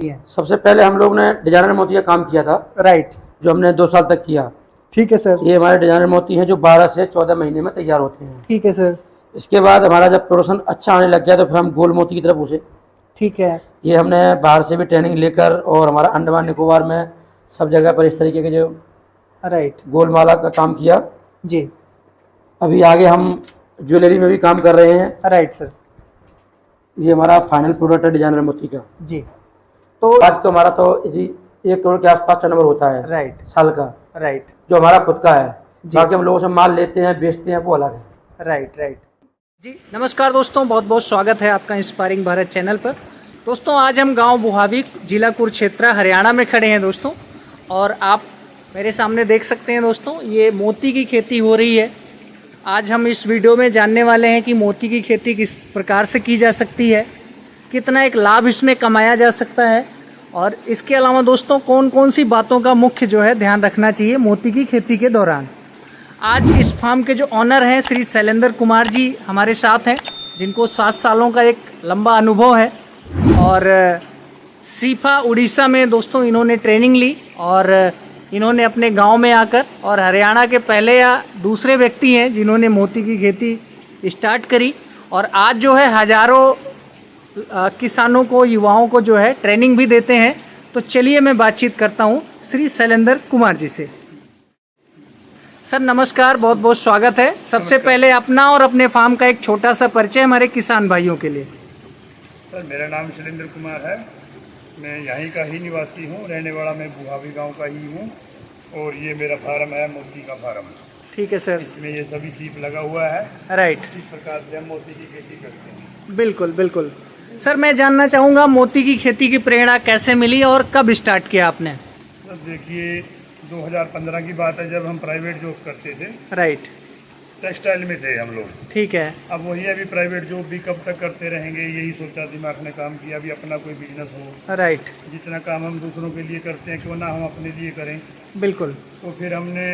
सबसे पहले हम लोग ने डिजाइनर मोती का काम किया था, राइट। जो हमने 2 साल तक किया। ठीक है सर। ये हमारे डिजाइनर मोती हैं जो 12 से 14 महीने में तैयार होते हैं। ठीक है सर। इसके बाद हमारा जब प्रोडक्शन अच्छा आने लग गया तो फिर हम गोल मोती की तरफ घुसे। ठीक है। ये हमने बाहर से भी ट्रेनिंग लेकर और हमारा अंडमान निकोबार में सब जगह पर इस तरीके के जो राइट गोल माला का काम किया। जी। अभी आगे हम ज्वेलरी में भी काम कर रहे हैं। Right sir. ये हमारा फाइनल प्रोडक्ट है डिजाइनर मोती का। जी। तो आज तो हमारा तो इसी 1 करोड़ के आसपास टर्नओवर होता है राइट साल का, राइट जो हमारा खुद का है। जी। बाकी हम लोगों से माल लेते हैं, बेचते हैं, वो अलग है। राइट राइट जी। नमस्कार दोस्तों, बहुत बहुत स्वागत है आपका इंस्पायरिंग भारत चैनल पर। दोस्तों आज हम गांव बुहावी, जिला कुरुक्षेत्र, हरियाणा में खड़े हैं दोस्तों। और आप मेरे सामने देख सकते हैं दोस्तों, ये मोती की खेती हो रही है। आज हम इस वीडियो में जानने वाले हैं कि मोती की खेती किस प्रकार से की जा सकती है, कितना एक लाभ इसमें कमाया जा सकता है, और इसके अलावा दोस्तों कौन कौन सी बातों का मुख्य जो है ध्यान रखना चाहिए मोती की खेती के दौरान। आज इस फार्म के जो ऑनर हैं श्री शैलेंद्र कुमार जी हमारे साथ हैं, जिनको 7 सालों का एक लंबा अनुभव है। और सीफा उड़ीसा में दोस्तों इन्होंने ट्रेनिंग ली और इन्होंने अपने गांव में आकर, और हरियाणा के पहले या दूसरे व्यक्ति हैं जिन्होंने मोती की खेती स्टार्ट करी। और आज जो है हजारों किसानों को, युवाओं को जो है ट्रेनिंग भी देते हैं। तो चलिए मैं बातचीत करता हूँ श्री शैलेंद्र कुमार जी से। सर नमस्कार, बहुत बहुत स्वागत है। सबसे पहले अपना और अपने फार्म का एक छोटा सा परिचय हमारे किसान भाइयों के लिए। सर मेरा नाम शैलेंद्र कुमार है, मैं यहीं का ही निवासी हूँ, रहने वाला मैं बुहावी गांव का ही हूँ। और ये मेरा फार्म है, मोती का फार्म। ठीक है सर। इसमें ये सभी सीप लगा हुआ है। राइट। इस प्रकार से हम मोती की खेती करते हैं। बिल्कुल बिल्कुल। सर मैं जानना चाहूँगा मोती की खेती की प्रेरणा कैसे मिली और कब स्टार्ट किया आपने? सर देखिए 2015 की बात है, जब हम प्राइवेट जॉब करते थे। राइट। टेक्सटाइल में थे हम लोग। ठीक है। अब वही अभी प्राइवेट जॉब भी कब तक करते रहेंगे, यही सोचा, दिमाग में काम किया अभी अपना कोई बिजनेस हो। राइट। जितना काम हम दूसरों के लिए करते हैं क्यों ना हम अपने लिए करें। बिल्कुल। तो फिर हमने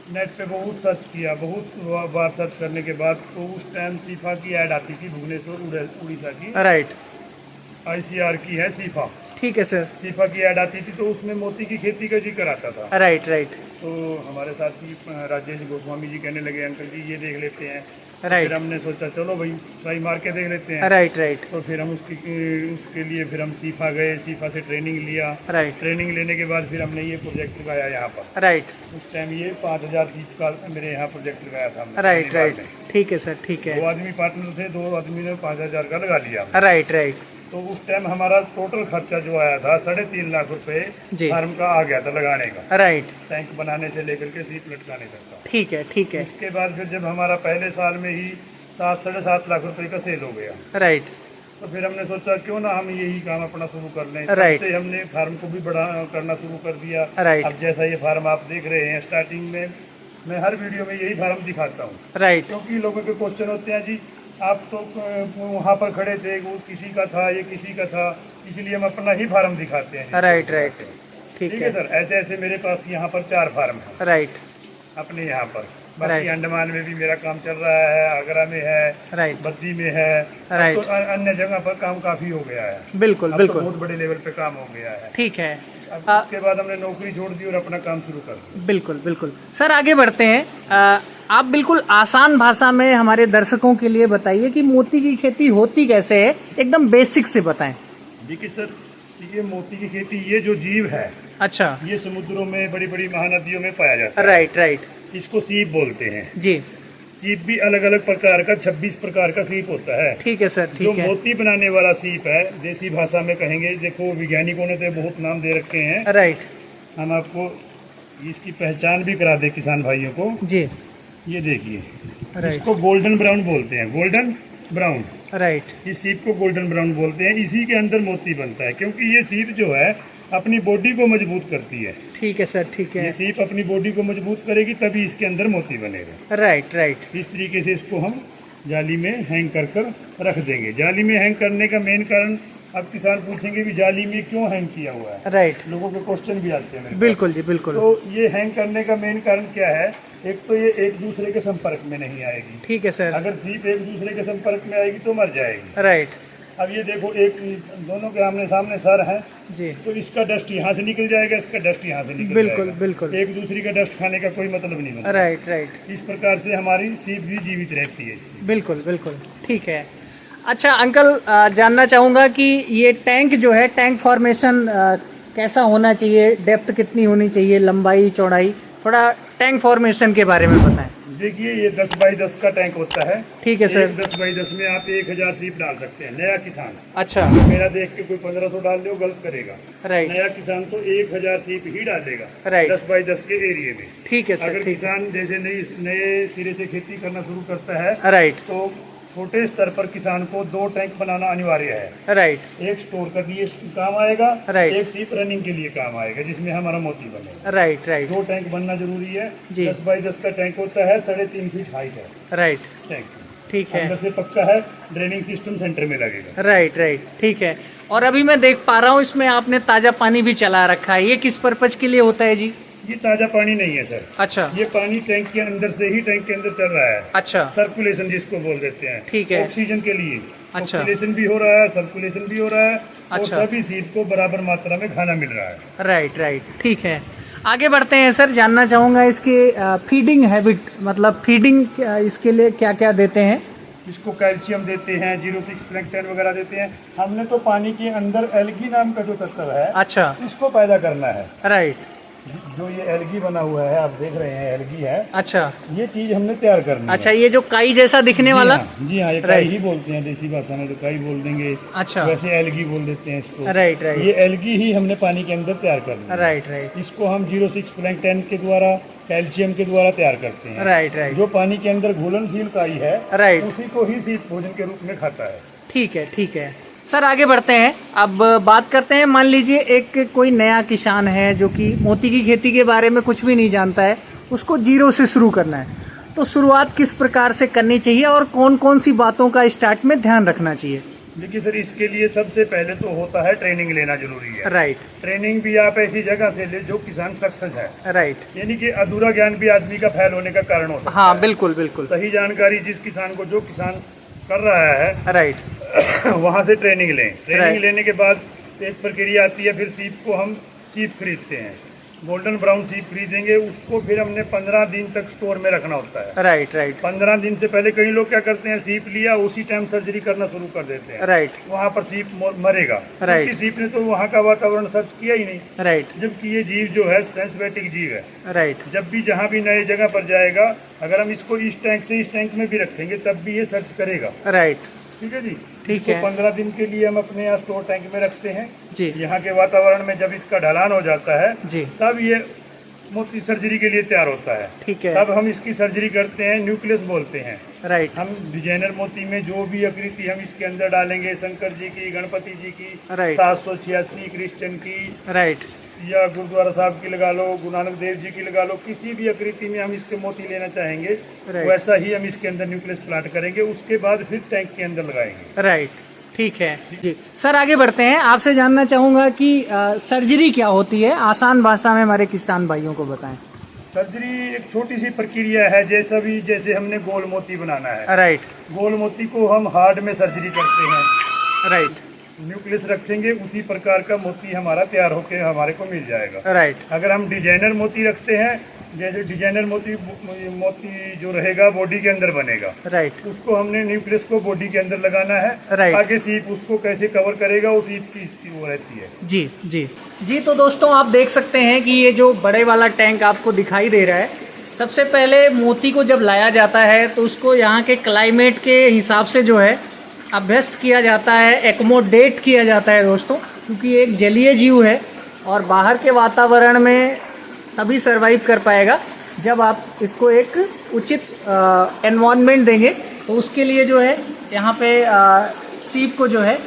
नेट पे बहुत सर्च किया, बहुत बार सर्च करने के बाद तो उस टाइम सीफा की ऐड आती थी, भुवनेश्वर उड़ीसा की। राइट। ICR की है सीफा। ठीक है सर। सीफा की ऐड आती थी तो उसमें मोती की खेती का जिक्र आता था। राइट राइट तो हमारे साथी राजेश गोस्वामी जी कहने लगे, अंकल जी ये देख लेते हैं। राइट। फिर हमने सोचा चलो भाई ट्राई मार के देख लेते हैं। राइट राइट तो फिर हम उसके लिए फिर हम सीफा गए, सीफा से ट्रेनिंग लिया। राइट। ट्रेनिंग लेने के बाद फिर हमने ये प्रोजेक्ट लगाया यहाँ पर। राइट। उस टाइम ये 5000 सीप का मेरे यहाँ प्रोजेक्ट लगाया था हमने। Right right. ठीक है सर। ठीक 2 है। आदमी पार्टनर थे, 2 आदमी ने 5000 का लगा लिया। Right right. तो उस टाइम हमारा टोटल खर्चा जो आया था 3.5 लाख रुपए जी। फार्म का आ गया था लगाने का। राइट। टैंक बनाने से लेकर के सीप लटकाने तक का। ठीक है। ठीक है। उसके बाद फिर जब हमारा पहले साल में ही 7-7.5 लाख रुपए का सेल हो गया, राइट। तो फिर हमने सोचा क्यों ना हम यही काम अपना शुरू कर लें। राइट। तब से हमने फार्म को भी बड़ा करना शुरू कर दिया। राइट। अब जैसा ये फार्म आप देख रहे हैं, स्टार्टिंग में मैं हर वीडियो में यही फार्म दिखाता हूँ। राइट। क्योंकि लोगों के क्वेश्चन होते हैं जी आप तो वहाँ पर खड़े थे, वो किसी का था, ये किसी का था, इसलिए हम अपना ही फार्म दिखाते हैं। Right right. ठीक ठीक है है सर। ऐसे ऐसे मेरे पास यहाँ पर 4 फार्म है राइट। अपने यहाँ पर। बाकी राइट। अंडमान में भी मेरा काम चल रहा है, आगरा में है, राइट। बद्दी में है। राइट। तो अन्य जगह पर काम काफी हो गया है। बिल्कुल अब तो बिल्कुल। बहुत बड़े लेवल पे काम हो गया है। ठीक है। अब उसके बाद हमने नौकरी छोड़ दी और अपना काम शुरू कर दिया। बिल्कुल बिल्कुल। सर आगे बढ़ते हैं। आप बिल्कुल आसान भाषा में हमारे दर्शकों के लिए बताइए कि मोती की खेती होती कैसे है, एकदम बेसिक से बताएं। देखिए सर, ये मोती की खेती, ये जो जीव है अच्छा। ये समुद्रों में, बड़ी बड़ी महानदियों में पाया जाता है। Right right. इसको सीप बोलते हैं जी। सीप भी अलग अलग प्रकार का 26 प्रकार का सीप होता है। ठीक है सर। जो ठीक है। मोती बनाने वाला सीप है, देसी भाषा में कहेंगे, देखो वैज्ञानिकों ने तो बहुत नाम दे रखे हैं। राइट। हम आपको इसकी पहचान भी करा दे किसान भाइयों को। जी। ये देखिए, राइट। इसको गोल्डन ब्राउन बोलते हैं, गोल्डन ब्राउन। राइट। इस सीप को गोल्डन ब्राउन बोलते हैं। इसी के अंदर मोती बनता है, क्योंकि ये सीप जो है अपनी बॉडी को मजबूत करती है। ठीक है सर। ठीक ये है। सीप अपनी बॉडी को मजबूत करेगी तभी इसके अंदर मोती बनेगा। Right right. इस तरीके से इसको हम जाली में हैंग कर कर रख देंगे। जाली में हैंग करने का मेन कारण, अब किसान पूछेंगे भी जाली में क्यों हैंग किया हुआ है, राइट। लोगों के क्वेश्चन भी आते हैं मेरे पास। बिल्कुल जी बिल्कुल। तो ये हैंग करने का मेन कारण क्या है, एक तो ये एक दूसरे के संपर्क में नहीं आएगी। ठीक है सर। अगर सीप एक दूसरे के संपर्क में आएगी तो मर जाएगी। राइट। अब ये देखो, एक दोनों के आमने सामने सर हैं, जी तो इसका डस्ट यहाँ से निकल जाएगा, इसका डस्ट यहाँ से निकल बिल्कुल जाएगा। बिल्कुल। एक दूसरी का डस्ट खाने का कोई मतलब नहीं बनता। राइट राइट, इस प्रकार से हमारी सीप भी जीवित रहती है इसकी। बिल्कुल बिल्कुल, ठीक है। अच्छा अंकल, जानना चाहूँगा कि ये टैंक जो है, टैंक फॉर्मेशन कैसा होना चाहिए, डेप्थ कितनी होनी चाहिए, लंबाई चौड़ाई, थोड़ा टैंक फॉर्मेशन के बारे में बताएं। देखिए, ये 10 बाई 10 का टैंक होता है। ठीक है सर। 10 बाई 10 में आप 1000 सीप डाल सकते हैं, नया किसान। अच्छा, मेरा देख के कोई 1500 डाल दे, वो गलत करेगा। राइट नया किसान तो 1000 सीप ही डालेगा, राइट, 10 बाई 10 के एरिया में। ठीक है सर, अगर ठीक किसान जैसे नए सिरे से खेती करना शुरू करता है, है, राइट तो छोटे स्तर पर किसान को 2 टैंक बनाना अनिवार्य है। राइट, एक स्टोर के लिए काम आएगा, राइट, एक सीप रनिंग के लिए काम आएगा, जिसमें हमारा मोती बनेगा। राइट राइट, 2 टैंक बनना जरूरी है जी। 10 बाई 10 का टैंक होता है, 3.5 फीट हाइट है राइट, टैंक। ठीक है, अंदर से पक्का है, ड्रेनिंग सिस्टम सेंटर में लगेगा। राइट राइट, ठीक है। और अभी मैं देख पा रहा हूँ इसमें आपने ताज़ा पानी भी चला रखा है, ये किस पर्पज के लिए होता है जी? ये ताजा पानी नहीं है सर, अच्छा ये पानी टैंक के अंदर से ही टैंक के अंदर चल रहा है। अच्छा, सर्कुलेशन जिसको बोल देते हैं, ठीक है। ऑक्सीजन के लिए अच्छा। ऑक्सीडेशन भी हो रहा है, सर्कुलेशन भी हो रहा है, और अच्छा। सभी सीप को बराबर मात्रा में खाना मिल रहा है। राइट राइट, ठीक है। आगे बढ़ते हैं सर, जानना चाहूँगा इसके फीडिंग हैबिट, मतलब फीडिंग इसके लिए क्या क्या देते हैं? इसको कैल्शियम देते हैं, 06 प्लैंकटन वगैरह देते हैं। हमने तो पानी के अंदर एल्गी नाम का जो तत्व है, अच्छा, इसको पैदा करना है। राइट, जो ये एल्गी बना हुआ है, आप देख रहे हैं एल्गी है, अच्छा ये चीज हमने तैयार करनी अच्छा, है। ये जो काई जैसा दिखने वाला, जी हाँ, ये काई राइट। ही बोलते हैं, देसी भाषा में तो काई बोल देंगे, अच्छा, वैसे एल्गी बोल देते हैं इसको। राइट राइट, ये एल्गी ही हमने पानी के अंदर तैयार करनी है। राइट राइट, इसको हम 06 प्लैंकटन के द्वारा, कैल्शियम के द्वारा तैयार करते हैं। राइट राइट, जो पानी के अंदर घुलनशील काई है, राइट, उसी को ही सीप भोजन के रूप में खाता है। ठीक है ठीक है। सर आगे बढ़ते हैं, अब बात करते हैं, मान लीजिए एक कोई नया किसान है जो कि मोती की खेती के बारे में कुछ भी नहीं जानता है, उसको जीरो से शुरू करना है, तो शुरुआत किस प्रकार से करनी चाहिए और कौन कौन सी बातों का स्टार्ट में ध्यान रखना चाहिए? देखिए सर, इसके लिए सबसे पहले तो होता है ट्रेनिंग लेना जरूरी है। राइट, ट्रेनिंग भी आप ऐसी जगह से ले जो किसान सक्सेस है, राइट, यानी कि अधूरा ज्ञान भी आदमी का फेल होने का कारण हो सकता हाँ है। बिल्कुल बिल्कुल, सही जानकारी जिस किसान को, जो किसान कर रहा है, राइट, वहाँ से ट्रेनिंग लें। Training Right. लेने के बाद एक प्रक्रिया आती है, फिर सीप को हम सीप खरीदते हैं, गोल्डन ब्राउन सीप खरीदेंगे, उसको फिर हमने 15 दिन तक स्टोर में रखना होता है। राइट राइट, 15 दिन से पहले कई लोग क्या करते हैं, सीप लिया उसी टाइम सर्जरी करना शुरू कर देते हैं, राइट वहाँ पर सीप मरेगा, Right. क्योंकि सीप ने तो वहाँ का वातावरण सर्च किया ही नहीं। राइट, जबकि ये जीव जो है सेंसिटिव जीव है, राइट, जब भी जहाँ भी नए जगह पर जाएगा, अगर हम इसको इस टैंक से इस टैंक में भी रखेंगे तब भी ये सर्च करेगा। राइट, ठीक है जी, ठीक इसको है। 15 दिन के लिए हम अपने यहाँ स्टोर टैंक में रखते हैं। जी यहाँ के वातावरण में जब इसका ढलान हो जाता है, जी, तब ये मोती सर्जरी के लिए तैयार होता है। ठीक है, तब हम इसकी सर्जरी करते हैं, न्यूक्लियस बोलते हैं। राइट, हम डिजाइनर मोती में जो भी आकृति हम इसके अंदर डालेंगे, शंकर जी की, गणपति जी की, राइट, 786 क्रिश्चियन की, राइट, या गुरुद्वारा साहब की लगा लो, गुरु नानक देव जी की लगा लो, किसी भी आकृति में हम इसके मोती लेना चाहेंगे, Right. वैसा ही हम इसके अंदर न्यूक्लियस प्लांट करेंगे, उसके बाद फिर टैंक के अंदर लगाएंगे। राइट, ठीक है जी। सर आगे बढ़ते हैं, आपसे जानना चाहूँगा कि सर्जरी क्या होती है, आसान भाषा में हमारे किसान भाइयों को बताएं। सर्जरी एक छोटी सी प्रक्रिया है, जैसे हमने गोल मोती बनाना है, राइट, गोल मोती को हम हार्ड में सर्जरी करते हैं, राइट, न्यूक्लियस रखेंगे, उसी प्रकार का मोती हमारा तैयार होकर हमारे को मिल जाएगा। राइट, अगर हम डिजाइनर मोती रखते हैं, जैसे डिजाइनर मोती जो रहेगा बॉडी के अंदर बनेगा, राइट, उसको हमने न्यूक्लियस को बॉडी के अंदर लगाना है। Right. आगे सीप उसको कैसे कवर करेगा, वो सीप की इसकी वो रहती है। जी जी जी। तो दोस्तों आप देख सकते हैं कि ये जो बड़े वाला टैंक आपको दिखाई दे रहा है, सबसे पहले मोती को जब लाया जाता है तो उसको यहाँ के क्लाइमेट के हिसाब से जो है अभ्यस्त किया जाता है, एक्मोडेट किया जाता है दोस्तों, क्योंकि एक जलीय जीव है और बाहर के वातावरण में तभी सरवाइव कर पाएगा जब आप इसको एक उचित एनवायरनमेंट देंगे। तो उसके लिए जो है यहाँ पे सीप को जो है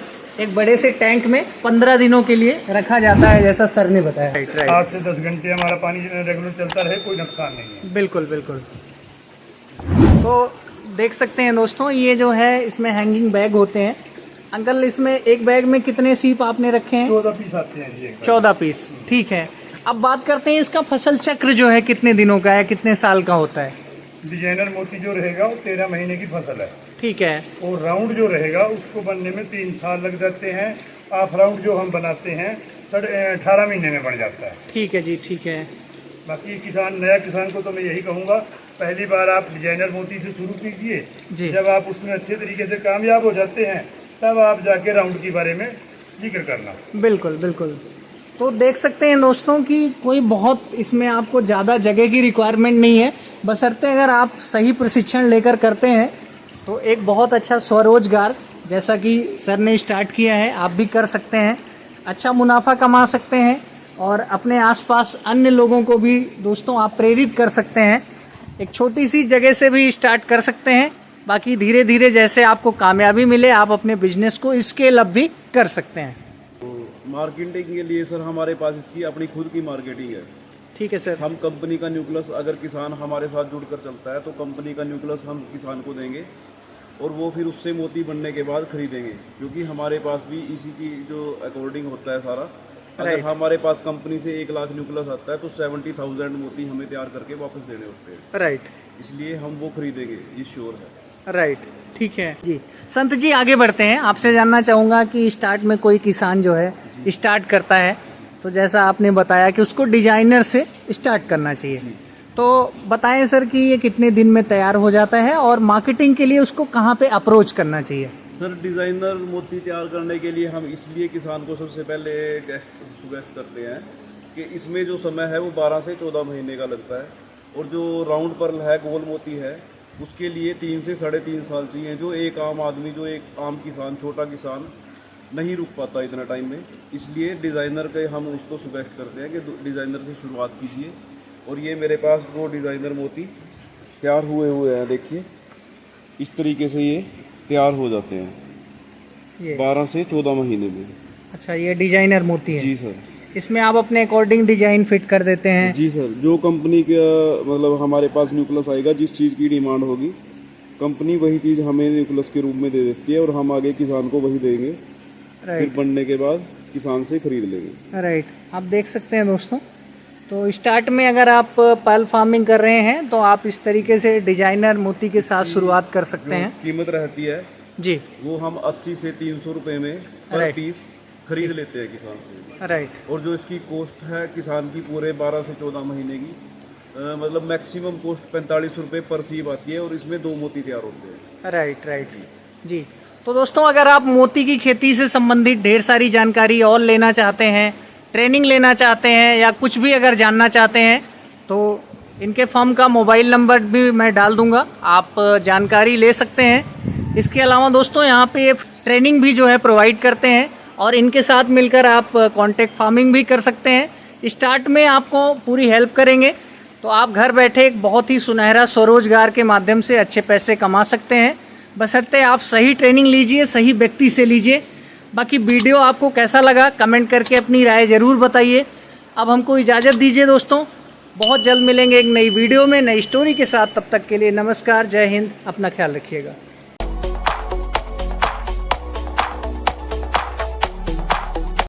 एक बड़े से टैंक में 15 दिनों के लिए रखा जाता है, जैसा सर ने बताया। राइट राइट, 8 से 10 घंटे हमारा पानी रेगुलर चलता रहे, कोई नुकसान नहीं है। बिल्कुल बिल्कुल। तो देख सकते हैं दोस्तों, ये जो है इसमें हैंगिंग बैग होते हैं। अंकल, इसमें एक बैग में कितने सीप आपने रखे हैं? 14 पीस आते हैं जी, एक बैग। 14 पीस, ठीक है। अब बात करते हैं इसका फसल चक्र जो है कितने दिनों का है, कितने साल का होता है? डिजाइनर मोती जो रहेगा वो 13 महीने की फसल है। ठीक है। और राउंड जो रहेगा उसको बनने में 3 साल लग जाते हैं। हाफ राउंड जो हम बनाते हैं 18 महीने में बन जाता है। ठीक है जी, ठीक है। बाकी नया किसान को तो मैं यही कहूँगा, पहली बार आप डिजाइनर मोती से शुरू जी। कीजिए। जब आप उसमें अच्छे तरीके से कामयाब हो जाते हैं तब आप जाके राउंड के बारे में जिक्र करना। बिल्कुल बिल्कुल। तो देख सकते हैं दोस्तों कि कोई बहुत इसमें आपको ज़्यादा जगह की रिक्वायरमेंट नहीं है, बशर्ते अगर आप सही प्रशिक्षण लेकर करते हैं तो एक बहुत अच्छा स्वरोजगार जैसा कि सर ने स्टार्ट किया है आप भी कर सकते हैं, अच्छा मुनाफा कमा सकते हैं और अपने आसपास अन्य लोगों को भी दोस्तों आप प्रेरित कर सकते हैं। एक छोटी सी जगह से भी स्टार्ट कर सकते हैं, बाकी धीरे धीरे जैसे आपको कामयाबी मिले आप अपने बिजनेस को स्केल अप भी कर सकते हैं। मार्केटिंग के लिए सर हमारे पास इसकी अपनी खुद की मार्केटिंग है। ठीक है सर। हम कंपनी का न्यूक्लियस, अगर किसान हमारे साथ जुड़कर चलता है तो कंपनी का न्यूक्लियस हम किसान को देंगे और वो फिर उससे मोती बनने के बाद खरीदेंगे, क्योंकि हमारे पास भी इसी की जो अकॉर्डिंग होता है सारा। अगर हमारे पास कंपनी से 1 लाख न्यूक्लियस आता है तो 70,000 मोती हमें तैयार करके वापस देने होते हैं। राइट। इसलिए हम वो खरीदेंगे, ये श्योर है। राइट, ठीक है जी। संत जी आगे बढ़ते हैं, आपसे जानना चाहूँगा कि स्टार्ट में कोई किसान जो है स्टार्ट करता है तो जैसा आपने बताया कि उसको डिजाइनर से स्टार्ट करना चाहिए, तो बताएं सर कि ये कितने दिन में तैयार हो जाता है और मार्केटिंग के लिए उसको कहाँ पे अप्रोच करना चाहिए? सर डिज़ाइनर मोती तैयार करने के लिए हम इसलिए किसान को सबसे पहले सुगेस्ट करते हैं कि इसमें जो समय है वो 12 से 14 महीने का लगता है, और जो राउंड पर्ल है, गोल मोती है, उसके लिए 3 से 3.5 साल चाहिए, जो एक आम आदमी, जो एक आम किसान, छोटा किसान नहीं रुक पाता इतना टाइम में। इसलिए डिज़ाइनर के हम उसको सुगेस्ट करते हैं कि डिज़ाइनर से शुरुआत कीजिए। और ये मेरे पास 2 डिज़ाइनर मोती तैयार हुए हैं, देखिए इस तरीके से ये तैयार हो जाते हैं 12 से 14 महीने में। अच्छा, ये डिजाइनर मोती है? जी सर। इसमें आप अपने अकॉर्डिंग डिजाइन फिट कर देते हैं? जी सर, जो कंपनी का मतलब हमारे पास न्यूक्लियस आएगा, जिस चीज़ की डिमांड होगी कंपनी वही चीज़ हमें न्यूक्लियस के रूप में दे देती है और हम आगे किसान को वही देंगे। फिर बनने के बाद किसान से खरीद लेंगे। राइट। आप देख सकते हैं दोस्तों, तो स्टार्ट में अगर आप पर्ल फार्मिंग कर रहे हैं तो आप इस तरीके से डिजाइनर मोती के साथ शुरुआत कर सकते हैं। कीमत रहती है जी, वो हम 80 से 300 रुपए में पर पीस खरीद लेते हैं किसान से। राइट। और जो इसकी कॉस्ट है किसान की पूरे 12 से 14 महीने की, मतलब मैक्सिमम कॉस्ट 45 रुपए पर सीब आती है और इसमें 2 मोती तैयार होते हैं। राइट राइट जी। तो दोस्तों अगर आप मोती की खेती से संबंधित ढेर सारी जानकारी और लेना चाहते हैं, ट्रेनिंग लेना चाहते हैं या कुछ भी अगर जानना चाहते हैं तो इनके फर्म का मोबाइल नंबर भी मैं डाल दूंगा, आप जानकारी ले सकते हैं। इसके अलावा दोस्तों यहाँ पे ट्रेनिंग भी जो है प्रोवाइड करते हैं और इनके साथ मिलकर आप कॉन्टेक्ट फार्मिंग भी कर सकते हैं। स्टार्ट में आपको पूरी हेल्प करेंगे तो आप घर बैठे एक बहुत ही सुनहरा स्वरोजगार के माध्यम से अच्छे पैसे कमा सकते हैं, बशर्ते आप सही ट्रेनिंग लीजिए, सही व्यक्ति से लीजिए। बाकी वीडियो आपको कैसा लगा कमेंट करके अपनी राय ज़रूर बताइए। अब हमको इजाज़त दीजिए दोस्तों, बहुत जल्द मिलेंगे एक नई वीडियो में, नई स्टोरी के साथ। तब तक के लिए नमस्कार, जय हिंद, अपना ख्याल रखिएगा।